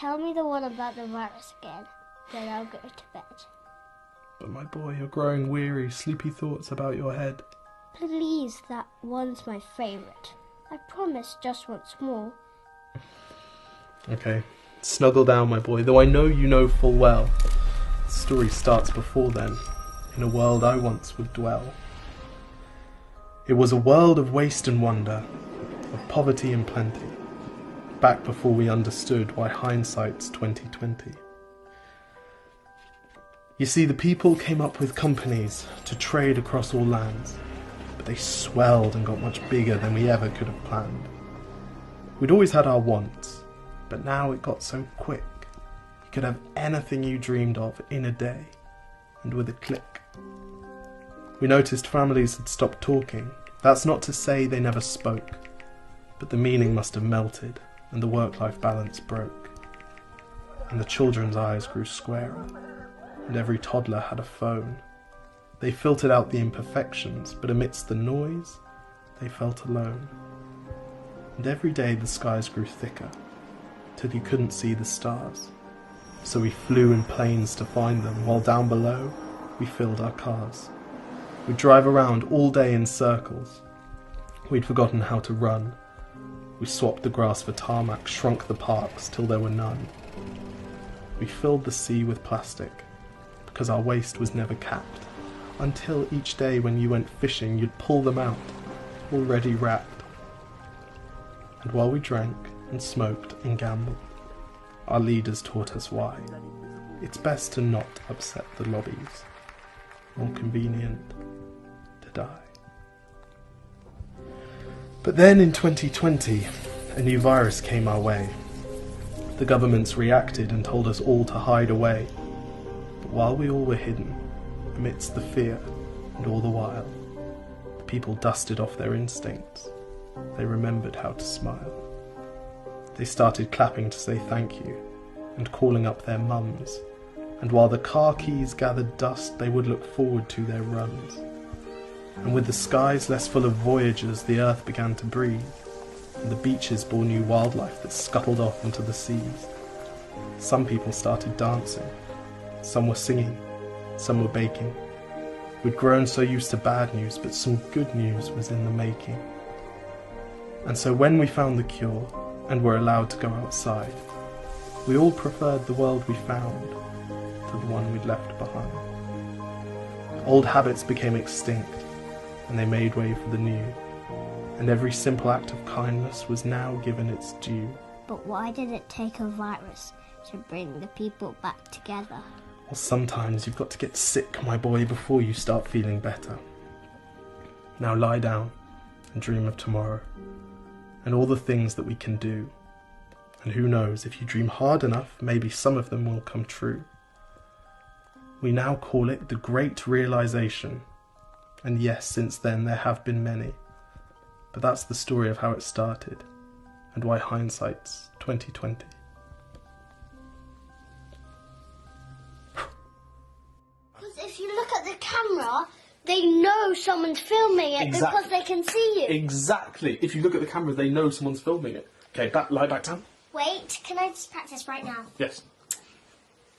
tell me the one about the virus again, then I'll go to bed. But my boy, you're growing weary, sleepy thoughts about your head. Please, that one's my favourite. I promise just once more. Okay, snuggle down, my boy, though I know you know full well. The story starts before then, in a world I once would dwell. It was a world of waste and wonder, of poverty and plenty, back before we understood why hindsight's 2020. You see, the people came up with companies to trade across all lands, but they swelled and got much bigger than we ever could have planned. We'd always had our wants, but now it got so quick. You could have anything you dreamed of in a day, and with a click. We noticed families had stopped talking. That's not to say they never spoke, but the meaning must have melted, and the work-life balance broke. And the children's eyes grew squarer, and every toddler had a phone. They filtered out the imperfections, but amidst the noise, they felt alone. And every day the skies grew thicker, till you couldn't see the stars. So we flew in planes to find them, while down below, we filled our cars. We'd drive around all day in circles. We'd forgotten how to run. We swapped the grass for tarmac, shrunk the parks till there were none. We filled the sea with plastic, because our waste was never capped, until each day when you went fishing you'd pull them out, already wrapped. And while we drank and smoked and gambled, our leaders taught us why. It's best to not upset the lobbies, more convenient to die. But then in 2020, a new virus came our way. The governments reacted and told us all to hide away. But while we all were hidden, amidst the fear and all the while, the people dusted off their instincts. They remembered how to smile. They started clapping to say thank you and calling up their mums. And while the car keys gathered dust, they would look forward to their runs. And with the skies less full of voyagers, the earth began to breathe, and the beaches bore new wildlife that scuttled off into the seas. Some people started dancing, some were singing, some were baking. We'd grown so used to bad news, but some good news was in the making. And so when we found the cure, and were allowed to go outside, we all preferred the world we found to the one we'd left behind. Old habits became extinct, and they made way for the new, and every simple act of kindness was now given its due. But why did it take a virus to bring the people back together? Well, sometimes you've got to get sick, my boy, before you start feeling better. Now lie down and dream of tomorrow, and all the things that we can do. And who knows, if you dream hard enough, maybe some of them will come true. We now call it the Great Realisation. And yes, since then there have been many. But that's the story of how it started, and why hindsight's 2020. Because if you look at the camera, they know someone's filming it because they can see you. Exactly. If you look at the camera, they know someone's filming it. Okay, lie back down. Wait, can I just practice right now? Yes.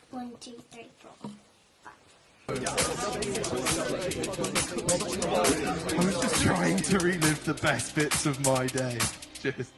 1, 2, 3, 4. I was just trying to relive the best bits of my day. Cheers.